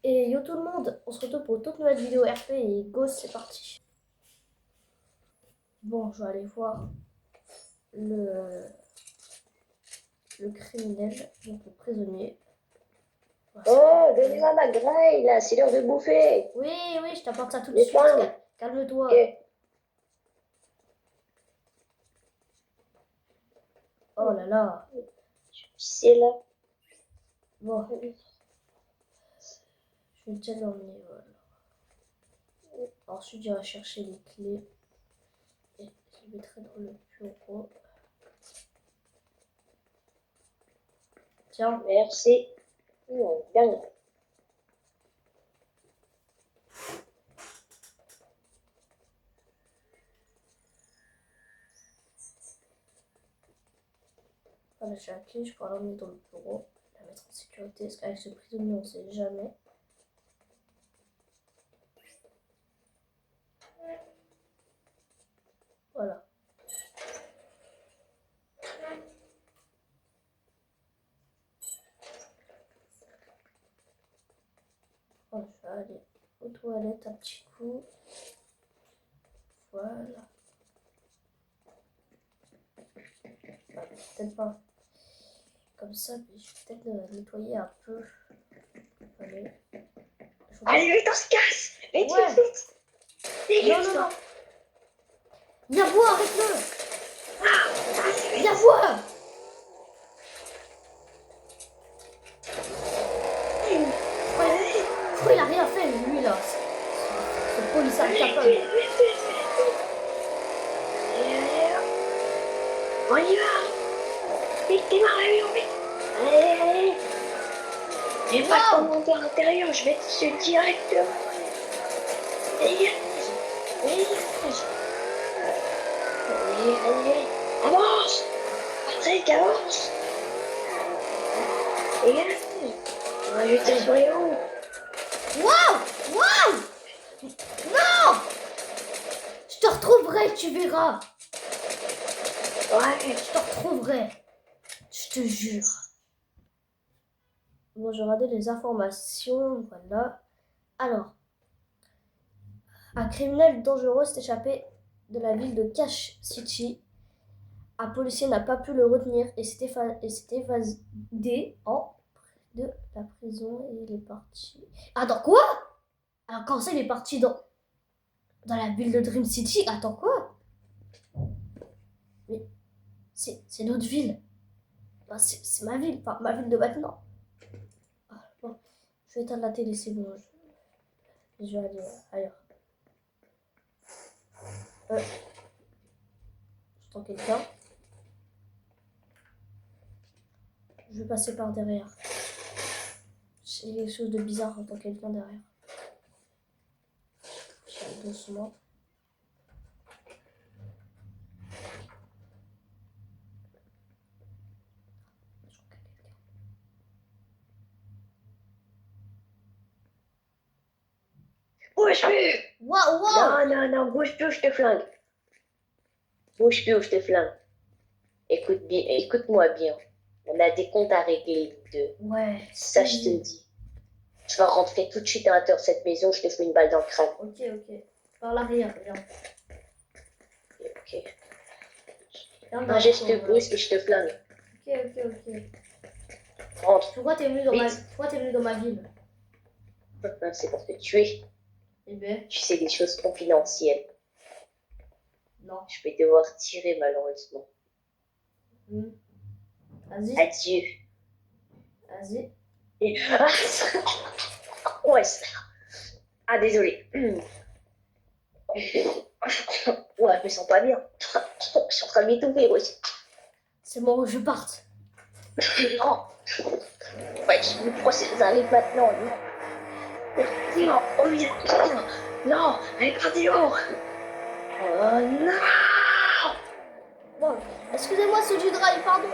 Et yo tout le monde, on se retrouve pour une toute nouvelle vidéo RP et go, c'est parti. Bon, je vais aller voir le criminel, donc le prisonnier. Oh, donnez-moi ma graille, là, c'est l'heure de bouffer. Oui, je t'apporte ça tout de Les suite. pommes. Calme-toi. Ok. Oh là là. C'est là. Bon, je vais déjà l'emmener. Voilà. Ensuite, j'irai chercher les clés et je les mettrai dans le bureau. Tiens. Merci. Bien. Voilà, j'ai la clé, je pourrais l'emmener dans le bureau, la mettre en sécurité, parce qu'avec ce prisonnier, on ne sait jamais. Voilà. Bon, je vais aller aux toilettes un petit coup. Voilà. Peut-être pas comme ça, mais je vais peut-être nettoyer un peu. Allez. Allez, vite, on se casse. Vite, Ouais. vite. Dégage-toi. Non. Viens voir, arrête-le. Viens voir. Pourquoi il a rien fait, lui, là? Ce police incapable. On y va. Vite, démarre l'avion, vite. Allez. J'ai pas le temps de monter à l'intérieur, je vais dessus directement. Dégage. Allez. Avance. Patrick, avance. Dégage. Je vais te sur les roues. Wow. Non. Je te retrouverai, tu verras. Ouais. Je te retrouverai. Je te jure. Bon, j'ai regardé les informations, voilà. Alors, un criminel dangereux s'est échappé de la ville de Cache City. Un policier n'a pas pu le retenir et s'est évadé de la prison et il est parti. Attends, quoi? Alors, quand ça, il est parti dans la ville de Dream City? Attends, quoi? Mais c'est notre ville. Enfin, c'est ma ville, enfin, ma ville de maintenant. Ah, bon, je vais éteindre la télé, c'est bon. Je vais aller ailleurs. J'entends quelqu'un. Je vais passer par derrière. J'ai quelque chose de bizarre, j'entends quelqu'un derrière. Je vais doucement. Bouge plus. Waouh. Non, bouge plus ou je te flingue. Bouge plus ou je te flingue. Écoute-moi bien. On a des comptes à régler, les deux. Ouais. Ça, je te le dis. Tu vas rentrer tout de suite à l'intérieur de cette maison, je te fais une balle dans le crâne. Ok. Par l'arrière, viens. Ok. Un geste brusque et je te flingue. Ok. Rentre. Pourquoi t'es venu dans ma ville? C'est pour te tuer. Eh ben, Tu sais des choses confidentielles. non. Je vais devoir tirer malheureusement. Vas-y. Adieu. Vas-y. Et... Ouais. Ah, désolé. Ouais, je me sens pas bien. Je suis en train de m'étouffer aussi. C'est bon, je parte. Non. Ouais, le procès arrive maintenant. Non, oh non, elle est partie dehors. Oh non. Wow. Excusez-moi, c'est du drive, pardon.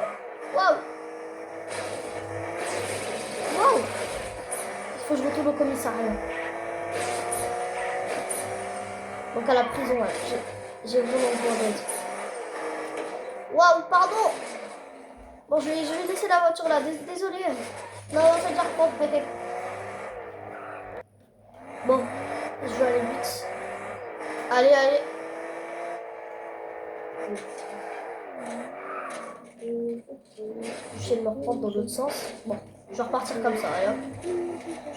Waouh. Il faut que je retourne au commissariat. Donc à la prison, là. J'ai vraiment besoin d'aide. Waouh, pardon. Bon, je vais, laisser la voiture là. Désolé. Non, ça déjà reprend. Allez, allez. J'essaie de me reprendre dans l'autre sens. Bon, je vais repartir comme ça, hein. Je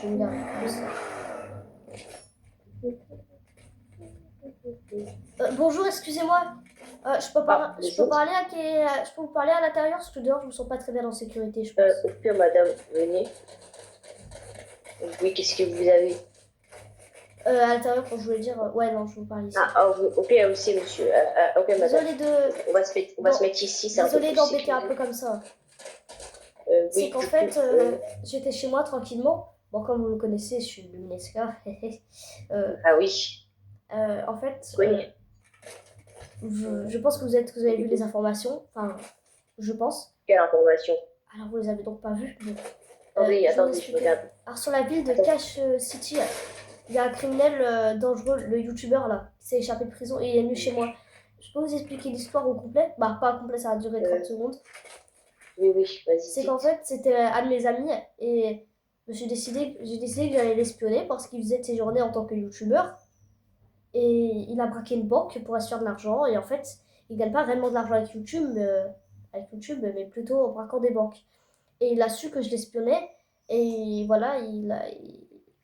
vais me garer comme ça. Bonjour, excusez-moi. Je peux Bonjour. parler je peux vous parler à l'intérieur parce que dehors je me sens pas très bien en sécurité, je pense. Au pire, madame, venez. Oui, qu'est-ce que vous avez? À l'intérieur, quand je voulais dire, ouais, non, je vous parle ici. Au pire, aussi, monsieur. Ok, madame. Désolée de, On va se mettre ici, c'est un peu désolée plus d'embêter un peu sécurisé. comme ça. C'est Oui, qu'en du fait, coup, j'étais chez moi tranquillement. Bon, comme vous le connaissez, je suis luminesca. ah oui, En fait, je connais. je pense que vous avez vu les informations. Enfin, je pense. Quelle information? Alors, vous les avez donc pas vues. Bon. Attendez, Je vais vous attendez, je expliquer. regarde. Alors, sur la ville de Attends. Cache City, il y a un criminel dangereux, le youtubeur là, qui s'est échappé de prison et il est venu chez moi. Je peux vous expliquer l'histoire au complet? Bah, pas au complet, ça a duré 30 secondes. Oui, vas-y, C'est qu'en fait, c'était un de mes amis et j'ai décidé que j'allais l'espionner parce qu'il faisait de ses journées en tant que youtubeur. Et il a braqué une banque pour se faire de l'argent. Et en fait, il gagne pas réellement de l'argent avec YouTube, mais plutôt en braquant des banques. Et il a su que je l'espionnais. Et voilà, il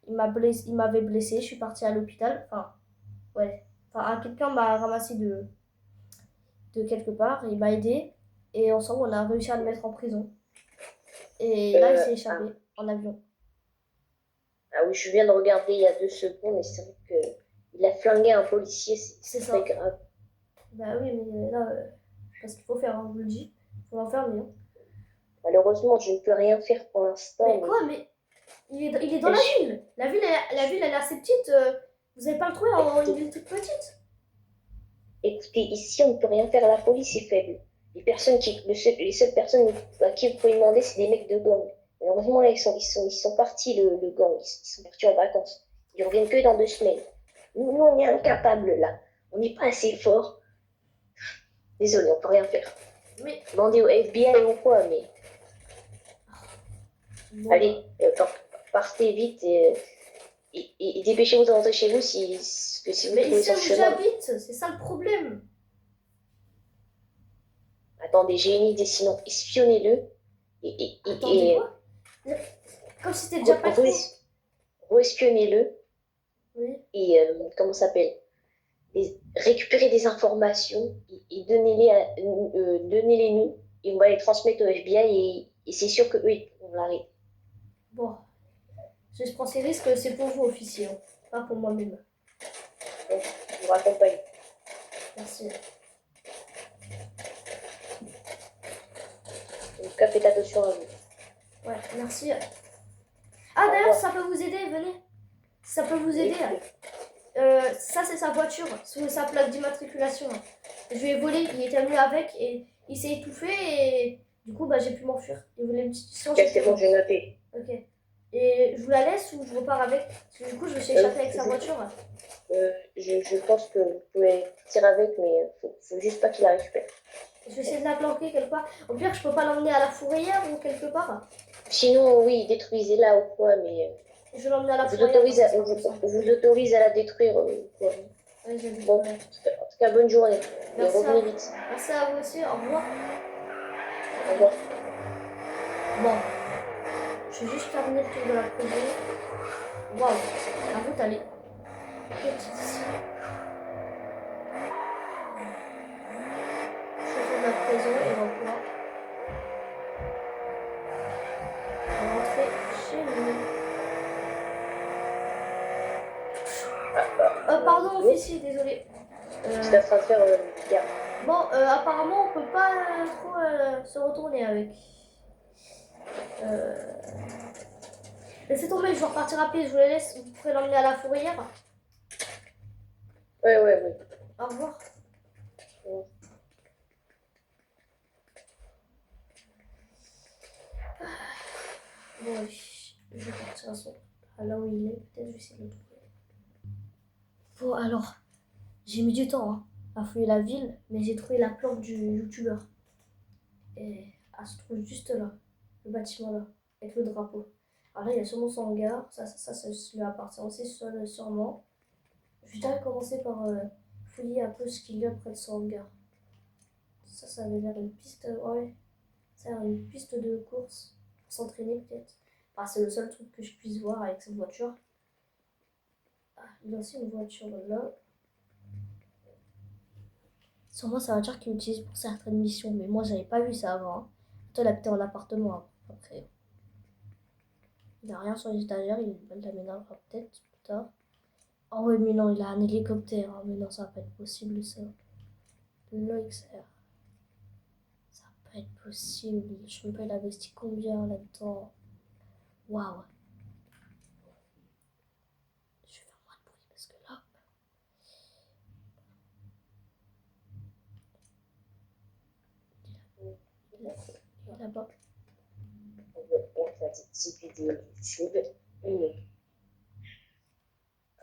m'avait blessé. Je suis partie à l'hôpital. Enfin, ouais. Enfin, quelqu'un m'a ramassé de quelque part. Il m'a aidé. Et ensemble, on a réussi à le mettre en prison. Et là, il s'est échappé Ah, en avion. ah oui, je viens de regarder il y a 2 secondes et c'est vrai que il a flingué un policier, C'est c'est très ça. grave. Bah oui, mais là, parce qu'il faut faire, hein, je vous le dis. Il faut l'enfermer. Hein. Malheureusement, je ne peux rien faire pour Mais l'instant, mais quoi, mais il est dans la ville. La ville, elle est assez petite. Vous n'avez pas le trouvé en une écoutez, ville toute petite. écoutez, ici, on ne peut rien faire, la police est faible. Les seules personnes à qui vous pouvez demander, c'est des mecs de gang. Malheureusement, là, ils sont partis, le gang, ils sont partis en vacances. Ils reviennent que dans 2 semaines. Nous, on est incapables, là. On n'est pas assez fort. Désolé, on peut rien faire. Mais Demandez au FBI ou quoi, mais bon, allez, partez vite et dépêchez-vous de rentrer chez vous si vous mais trouvez ici son où chemin. j'habite, c'est ça le problème. Attendez, j'ai une idée, sinon espionnez-le Attendez et quoi? Comme si c'était déjà pas trop. re-espionnez-le Oui. et comment ça s'appelle? Récupérez des informations et donnez-les nous et on va les transmettre au FBI et c'est sûr que eux ils pourront l'arrêter. Bon, je prends ces risques, c'est pour vous, officier, hein, pas pour moi-même. Donc, je vous raccompagne. Merci. En tout cas, faites attention à vous. Ouais, merci. Ah, Au d'ailleurs, revoir. ça peut vous aider, venez. Ça peut vous aider. Oui. Ça, c'est sa voiture, sous sa plaque d'immatriculation. Je lui ai volé, il était venu avec et il s'est étouffé et du coup, bah, j'ai pu m'enfuir. Il voulait me changer de C'est bon, terrain. j'ai noté. Ok. Et je vous la laisse ou je repars avec? Parce que du coup, je me suis échappée avec sa voiture. Je pense que vous pouvez partir avec, mais faut juste pas qu'il la récupère. Je vais essayer de la planquer quelque part. Au pire, je peux pas l'emmener à la fourrière ou quelque part. Sinon, oui, détruisez-la ou quoi, mais Je vais l'emmener à la vous fourrière. autorise Parce que c'est pas vous autorise à la détruire. Quoi. ouais, j'ai vu. Bon, Ouais. en tout cas, bonne journée. Et Merci à revenez vous. vite. Merci à vous aussi. Au revoir. Au revoir. Bon, je vais juste terminer le tour de la prison. Waouh, la route elle est petite ici. Je fais de la prison et on va pouvoir rentrer chez nous. Pardon, Oui, officier, désolé. j'étais en train de faire garde. Bon, apparemment, on peut pas trop se retourner avec. Laissez tomber, je vais repartir à pied, je vous la laisse. Vous pourrez l'emmener à la fourrière. Ouais. Au revoir. Ouais. Bon, je vais partir à là où il est. Peut-être je vais essayer de le trouver. Bon, alors, j'ai mis du temps hein, à fouiller la ville, mais j'ai trouvé la planque du youtubeur. Et elle se trouve juste là, le bâtiment là, avec le drapeau. Alors là, il y a sûrement son hangar, ça lui appartient aussi sûrement. Je vais déjà commencer par fouiller un peu ce qu'il y a près de son hangar. Ça avait l'air une piste, ouais. Ça a l'air une piste de course pour s'entraîner peut-être. Enfin, c'est le seul truc que je puisse voir avec cette voiture. Ah, il y a aussi une voiture là. Sûrement, c'est la voiture qu'il utilise pour certaines missions, mais moi, j'avais pas vu ça avant. Hein. Toi, il habitait en appartement avant. Après, il n'a rien sur les étagères, il l'aménagera peut-être plus tard. Oh oui, mais non, il a un hélicoptère. Hein. Mais non, ça va pas être possible, ça. L'OXR. Ça va pas être possible. Je sais même pas, il a investi combien là-dedans. Waouh. Je vais faire moins de bruit parce que là. Il est là-bas. On va faire cette vidéo YouTube. Une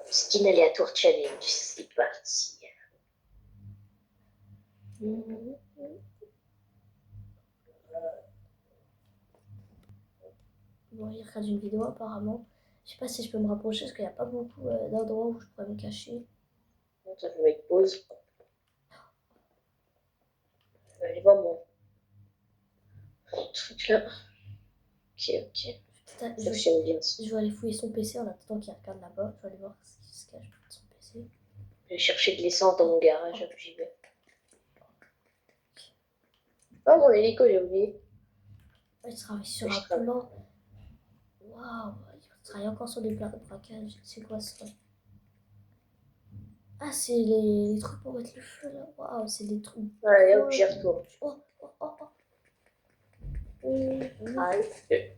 skin aléatoire challenge. C'est parti. Bon, il regarde une vidéo apparemment. Je sais pas si je peux me rapprocher parce qu'il n'y a pas beaucoup d'endroits où je pourrais me cacher. Donc, je vais mettre pause. Je vais aller voir mon truc là. Ok, ok. Ça fonctionne bien. Je vais aller fouiller son PC en attendant qu'il regarde là-bas. Je vais aller voir ce qui se cache de son PC. Je vais chercher de l'essence dans mon garage. J'y vais. Oh, mon hélico, j'ai oublié. Il travaille sur un plan. Waouh, il travaille encore sur des plans de braquage. C'est quoi ça? Ah, c'est les trucs pour mettre le feu là. Waouh, c'est des trucs. Allez, hop, j'y retourne. Oh, oh, oh, oh. Allez,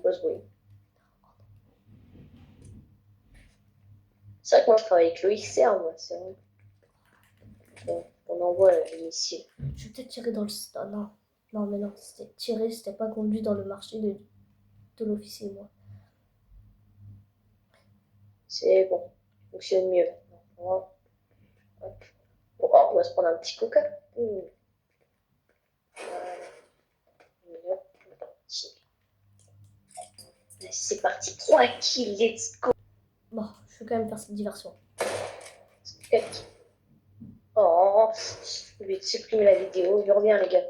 pas ce bruit. C'est vrai que moi, je travaille avec l'OXR, moi, c'est vrai. Bon, on envoie les missiles. Je vais peut-être tirer dans le. Oh, non, non, mais non, c'était tirer, c'était pas conduit dans le marché de l'officier, moi. C'est bon, ça fonctionne mieux. Bon, on va se prendre un petit coca. C'est parti, 3 kills, let's go. Bon, je vais quand même faire cette diversion. Oh, je vais supprimer la vidéo, je reviens les gars.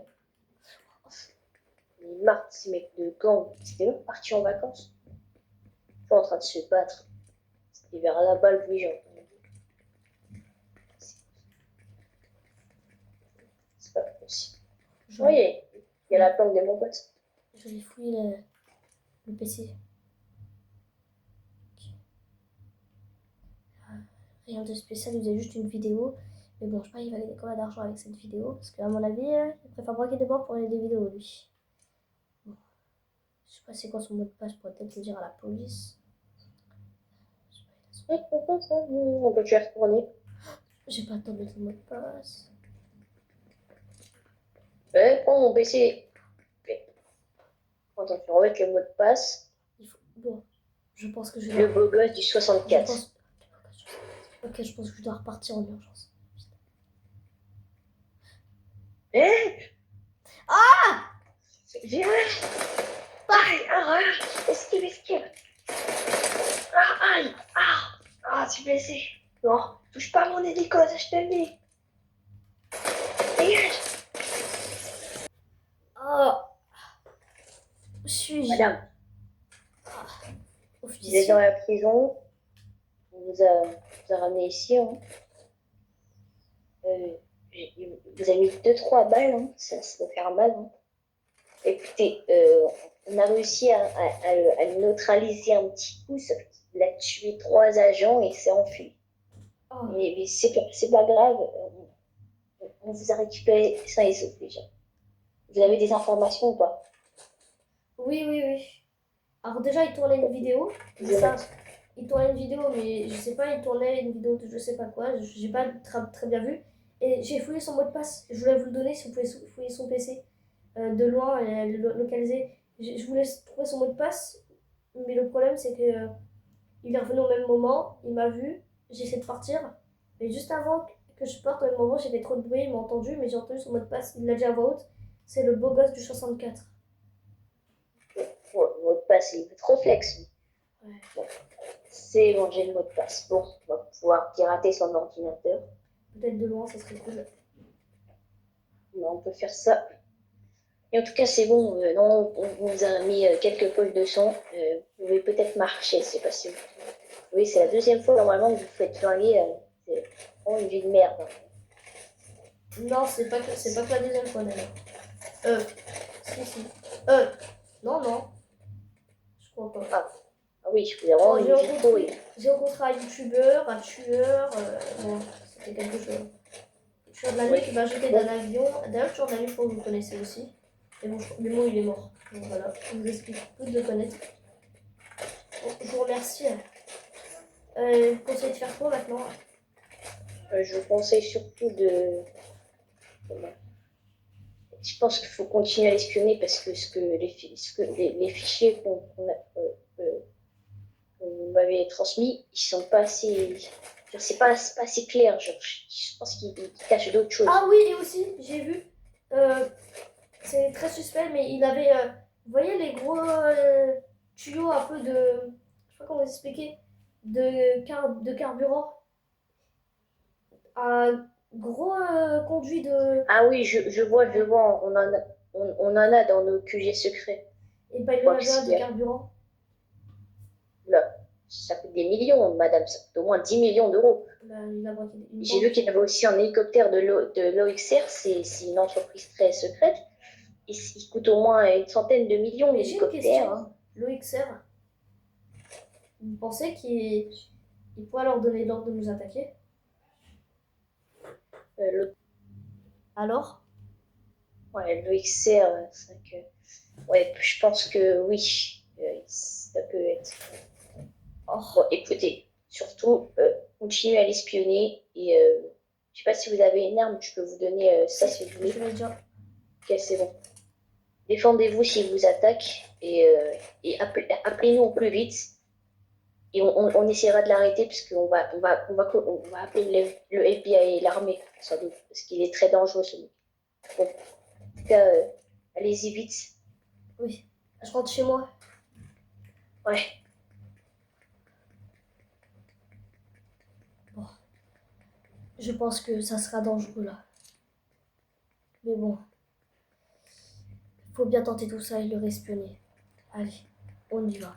Il est marre de ces mecs de gang. C'était même parti en vacances. Ils sont en train de se battre. C'était vers la balle, oui, j'ai entendu. C'est pas possible. Oui, il y a la planque de mon pote. Je vais fouiller le PC. Rien de spécial, il faisait juste une vidéo. Mais bon, je sais pas, il va gagner combien d'argent avec cette vidéo. Parce qu'à mon avis, il préfère braquer des banques pour gagner des vidéos, lui. Bon. Je sais pas c'est quoi son mot de passe, je pourrais peut-être le dire à la police. On peut te retourner. J'ai pas le temps de mettre le mot de passe. Prends mon PC. Attends, tu remettre le mot de passe. Bon, je pense que je dois. Le beau gosse du 64. Ok, je pense que je dois repartir en urgence. Ah! Viens! Aïe! Esquive! Ah, aïe! Ah, tu es blessé. Non, touche pas à mon hélico, ça je te le dis. Dégage! Oh! Où suis-je? Madame, vous Officier. êtes dans la prison. On vous a ramené ici. Hein. Vous avez mis 2-3 balles. Hein. Ça doit faire mal. Hein. Écoutez, on a réussi à le neutraliser un petit coup. Sauf qu'il a tué 3 agents et s'est enfui. Oh. Mais c'est pas grave. On vous a récupéré sain et sauf déjà. Vous avez des informations ou pas? Oui. Alors déjà, il tournait une vidéo. Il tournait une vidéo, mais je sais pas, il tournait une vidéo de je sais pas quoi. J'ai pas très bien vu. Et j'ai fouillé son mot de passe. Je voulais vous le donner si vous pouvez fouiller son PC de loin et le localiser. Je voulais trouver son mot de passe, mais le problème c'est que il est revenu au même moment. Il m'a vu. J'ai essayé de partir. Mais juste avant que je parte, au même moment, j'ai fait trop de bruit. Il m'a entendu, mais j'ai entendu son mot de passe. Il l'a dit à voix haute. C'est le beau gosse du 64. Le mot de passe, il est trop flex. Ouais. Bon. C'est bon, j'ai le mot de passe. Bon, on va pouvoir pirater son ordinateur. Peut-être de loin, ça serait cool. Non, on peut faire ça. Et en tout cas, c'est bon. Non, on vous a mis quelques poches de sang. Vous pouvez peut-être marcher. Je sais pas si vous... Oui, c'est la deuxième fois normalement que vous faites flinguer. C'est vraiment une vie de merde. Non, c'est pas que la deuxième fois d'ailleurs. Si. Non, non, je crois pas. Ah oui, je vous ai vraiment Bon, une vie pourrie. j'ai rencontré un youtubeur, un tueur, bon, c'était quelque chose. Le tueur de la nuit Ouais. qui m'a jeté d'un avion. D'ailleurs, le tueur de la nuit, je crois que vous le connaissez aussi. Mais bon, il est mort. Donc voilà, je vous explique tout de le connaître. Bon, je vous remercie. Vous conseillez de faire quoi maintenant? Je vous conseille surtout de... Je pense qu'il faut continuer à l'espionner parce que les fichiers qu'on vous m'avez transmis, ils sont pas assez... C'est pas assez clair. Je pense qu'ils cachent d'autres choses. Ah oui, et aussi, j'ai vu, c'est très suspect, mais il avait, vous voyez les gros tuyaux un peu de, je sais pas comment vous expliquer, de carburant, un gros conduit de, Ah oui, je vois, on en a dans nos QG secrets. et pas il Je en crois que avait un de c'est carburant. là, ça coûte des millions, madame, ça coûte au moins 10 millions d'euros. Là, il a braqué une J'ai vu banque. qu'il y avait aussi un hélicoptère de l'OXR, c'est une entreprise très secrète. Il coûte au moins une centaine de millions Mais j'ai une l'hélicoptère. question, Hein. l'OXR, vous pensez qu'il pourrait leur donner l'ordre de nous attaquer? Le, Alors? ouais, l'OXR, ouais, je pense que oui, ça peut être. Oh, Bon, écoutez, surtout, continuez à l'espionner et je sais pas si vous avez une arme, je peux vous donner ça si vous voulez. je l'ai déjà. Ok, c'est bon. Défendez-vous s'ils vous attaquent et appelez-nous au plus vite. Et on essaiera de l'arrêter puisqu'on va appeler le FBI et l'armée, sans doute, parce qu'il est très dangereux celui. Bon, en tout cas, allez-y vite. Oui, je rentre chez moi. Ouais. Bon, je pense que ça sera dangereux là. Mais bon, faut bien tenter tout ça et le respionner. Allez, on y va.